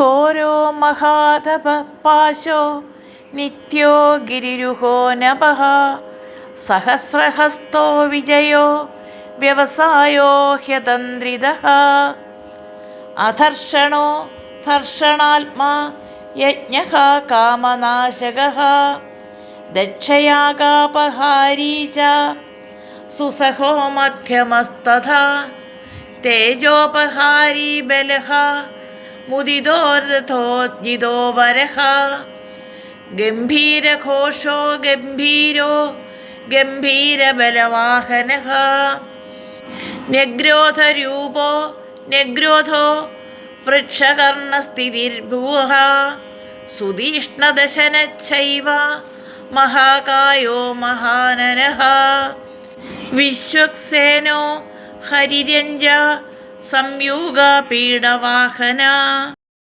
ഘോരോ മഹാതപപാശോ നിത്യോ ഗിരിരുഹോ നഭഃ സഹസ്രഹസ്തോ വിജയോ വ്യവസായോ ഹ്യതന്ത്രിതഃ അധർഷണോ ധർഷണാത്മാ യജ്ഞഃ കാമനാശകഃ ദക്ഷയാഗാപഹാരീ ച സുസഹോ മധ്യമസ്തഥാ തേജോപഹാരീ ബലഃ മുദിതോർദ്ധോജിതോ വരഃ ഗംഭീരഘോഷോ ഗംഭീരോ ഗംഭീരബലവാഹനഃ ന്യഗ്രോധരൂപോ ന്യഗ്രോധോ വൃക്ഷകർണസ്ഥിതിർഭുവഃ സുതീഷ്ണദശനശ്ചൈവ മഹാകായോ മഹാനരഃ വിശ്വക്സേനോ ഹരിരഞ്ജ സംയൂഗപീഡവാഹന